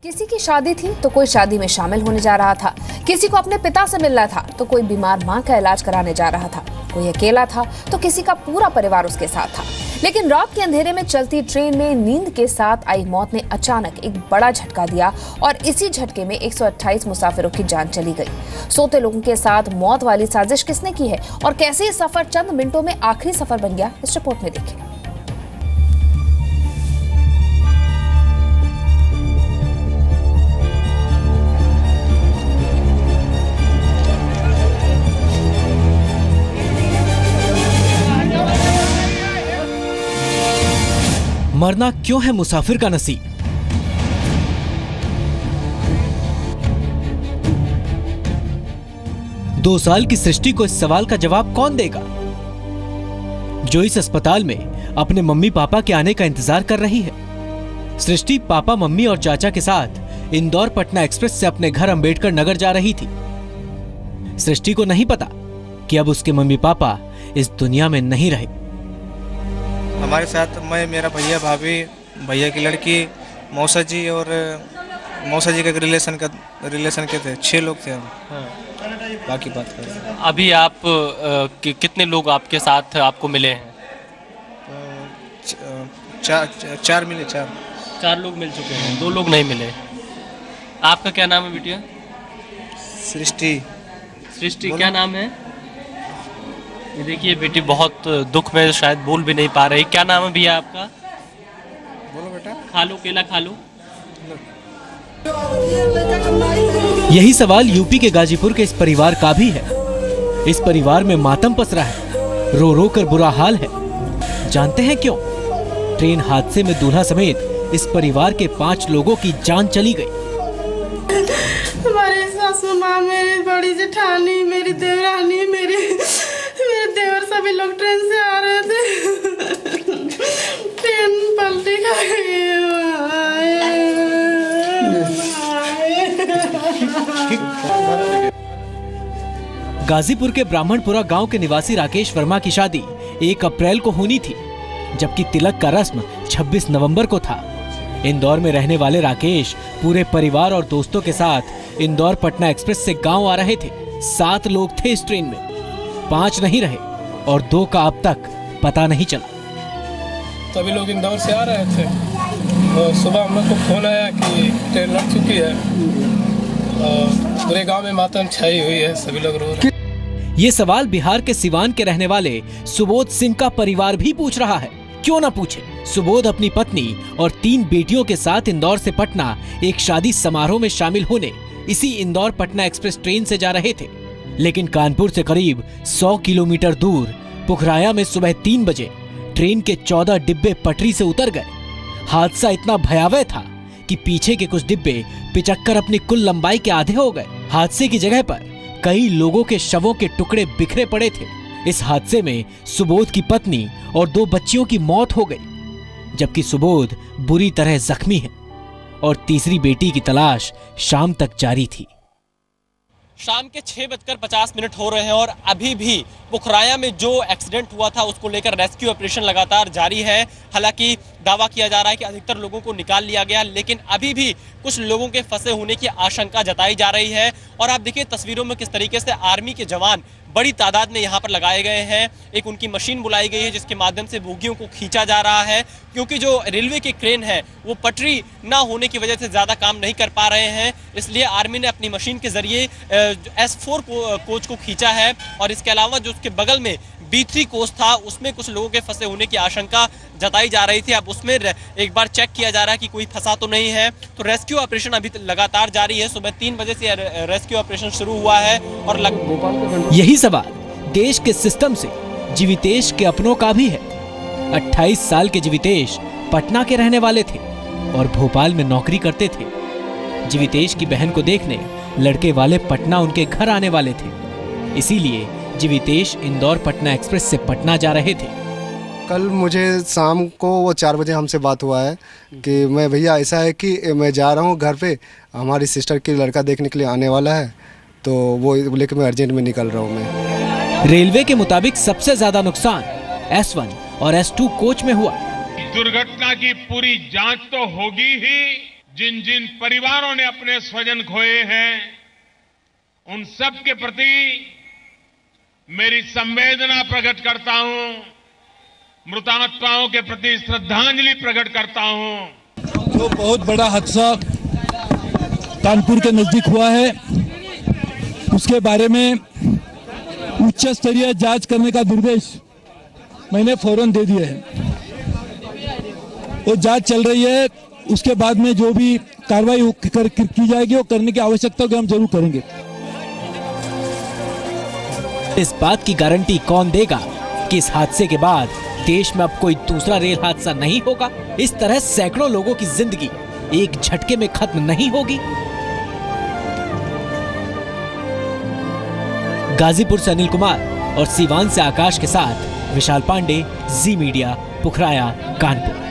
किसी की शादी थी तो कोई शादी में शामिल होने जा रहा था, किसी को अपने पिता से मिलना था तो कोई बीमार मां का इलाज कराने जा रहा था, कोई अकेला था तो किसी का पूरा परिवार उसके साथ था। लेकिन रात के अंधेरे में चलती ट्रेन में नींद के साथ आई मौत ने अचानक एक बड़ा झटका दिया और इसी झटके में 128 मुसाफिरों की जान चली गई। सोते लोगों के साथ मौत वाली साजिश किसने की है और कैसे ये सफर चंद मिनटों में आखिरी सफर बन गया, इस रिपोर्ट में देखिए। मरना क्यों है मुसाफिर का नसीब? दो साल की सृष्टि को इस सवाल का जवाब कौन देगा, जो इस अस्पताल में अपने मम्मी पापा के आने का इंतजार कर रही है। सृष्टि पापा, मम्मी और चाचा के साथ इंदौर पटना एक्सप्रेस से अपने घर अंबेडकर नगर जा रही थी। सृष्टि को नहीं पता कि अब उसके मम्मी पापा इस दुनिया में नहीं रहे। हमारे साथ मैं, मेरा भैया, भाभी, भैया की लड़की, मौसा जी और मौसा जी का रिलेशन के थे। 6 लोग थे हम। बाकी बात करें। अभी आप कितने लोग आपके साथ आपको मिले हैं? चार मिले। चार लोग मिल चुके हैं, 2 लोग नहीं मिले। आपका क्या नाम है बिटिया? सृष्टि क्या नाम है? ये देखिए बेटी बहुत दुख में शायद बोल भी नहीं पा रही। क्या नाम है भैया आपका? बोलो बेटा। खालू, केला खालू। यही सवाल यूपी के गाजीपुर के इस परिवार का भी है। इस परिवार में मातम पसरा है, रो रो कर बुरा हाल है। जानते हैं क्यों? ट्रेन हादसे में दूल्हा समेत इस परिवार के 5 लोगों की जान चली गई। हमारी सासू माँ, मेरी बड़ी जेठानी, मेरी देवरानी, मेरे देवर, सभी लोग ट्रेन से आ रहे थे। ट्रेन पलटी खा गई। गाजीपुर के ब्राह्मणपुरा गांव के निवासी राकेश वर्मा की शादी 1 अप्रैल को होनी थी, जबकि तिलक का रस्म 26 नवंबर को था। इंदौर में रहने वाले राकेश पूरे परिवार और दोस्तों के साथ इंदौर पटना एक्सप्रेस से गांव आ रहे थे। 7 लोग थे इस ट्रेन में, 5 नहीं रहे और 2 का अब तक पता नहीं चला। सभी लोग इंदौर से आ रहे थे और सुबह हम लोग को फोन आया कि ट्रेन लग चुकी है और पूरे गांव में मातम छाई हुई है, सभी लोग रो रहे हैं। ये सवाल बिहार के सिवान के रहने वाले सुबोध सिंह का परिवार भी पूछ रहा है। क्यों ना पूछे। सुबोध अपनी पत्नी और 3 बेटियों के साथ इंदौर से पटना एक शादी समारोह में शामिल होने इसी इंदौर पटना एक्सप्रेस ट्रेन से जा रहे थे। लेकिन कानपुर से करीब 100 किलोमीटर दूर पुखराया में सुबह 3 बजे ट्रेन के 14 डिब्बे पटरी से उतर गए। हादसा इतना भयावह था कि पीछे के कुछ डिब्बे पिचक्कर अपनी कुल लंबाई के आधे हो गए। हादसे की जगह पर कई लोगों के शवों के टुकड़े बिखरे पड़े थे। इस हादसे में सुबोध की पत्नी और 2 बच्चियों की मौत हो गई, जबकि सुबोध बुरी तरह जख्मी है और तीसरी बेटी की तलाश शाम तक जारी थी। शाम के 6:50 हो रहे हैं और अभी भी पुखराया में जो एक्सीडेंट हुआ था उसको लेकर रेस्क्यू ऑपरेशन लगातार जारी है। हालांकि दावा किया जा रहा है कि अधिकतर लोगों को निकाल लिया गया, लेकिन अभी भी कुछ लोगों के फंसे होने की आशंका जताई जा रही है। और आप देखिए तस्वीरों में किस तरीके से आर्मी के जवान बड़ी तादाद में यहाँ पर लगाए गए हैं। एक उनकी मशीन बुलाई गई है जिसके माध्यम से बोगियों को खींचा जा रहा है, क्योंकि जो रेलवे की क्रेन है वो पटरी ना होने की वजह से ज़्यादा काम नहीं कर पा रहे हैं। इसलिए आर्मी ने अपनी मशीन के जरिए S4 कोच को खींचा है। और इसके अलावा जो उसके बगल में B3 कोच था उसमें कुछ लोगों के फंसे होने की आशंका जताई जा रही थी। अब उसमें एक बार चेक किया जा रहा है कि कोई फंसा तो नहीं है। तो रेस्क्यू ऑपरेशन अभी लगातार जारी है। सुबह 3 बजे से रेस्क्यू ऑपरेशन शुरू हुआ है और यही सवाल देश के सिस्टम से जीवितेश के अपनों का भी है। 28 साल के जीवितेश पटना के रहने वाले थे और भोपाल में नौकरी करते थे। जीवितेश की बहन को देखने लड़के वाले पटना उनके घर आने वाले थे, इसीलिए जीवितेश इंदौर पटना एक्सप्रेस से पटना जा रहे थे। कल मुझे शाम को वो 4 बजे हमसे बात हुआ है कि मैं भैया ऐसा है कि मैं जा रहा हूँ घर पे, हमारी सिस्टर की लड़का देखने के लिए आने वाला है, तो वो लेकर मैं अर्जेंट में निकल रहा हूँ मैं। रेलवे के मुताबिक सबसे ज्यादा नुकसान S1 और S2 कोच में हुआ। दुर्घटना की पूरी जांच तो होगी ही, जिन जिन परिवारों ने अपने स्वजन खोए हैं उन सब के प्रति मेरी संवेदना प्रकट करता हूं, मृतात्माओं के प्रति श्रद्धांजलि प्रकट करता हूं। जो बहुत बड़ा हादसा कानपुर के नजदीक हुआ है उसके बारे में उच्च स्तरीय जांच करने का निर्देश मैंने फौरन दे दिए हैं। वो जांच चल रही है, उसके बाद में जो भी कार्रवाई की जाएगी वो करने की आवश्यकता को हम जरूर करेंगे। इस बात की गारंटी कौन देगा कि इस हादसे के बाद देश में अब कोई दूसरा रेल हादसा नहीं होगा? इस तरह सैकड़ों लोगों की जिंदगी एक झटके में खत्म नहीं होगी? गाजीपुर से अनिल कुमार और सीवान से आकाश के साथ विशाल पांडे, जी मीडिया, पुखराया, कानपुर।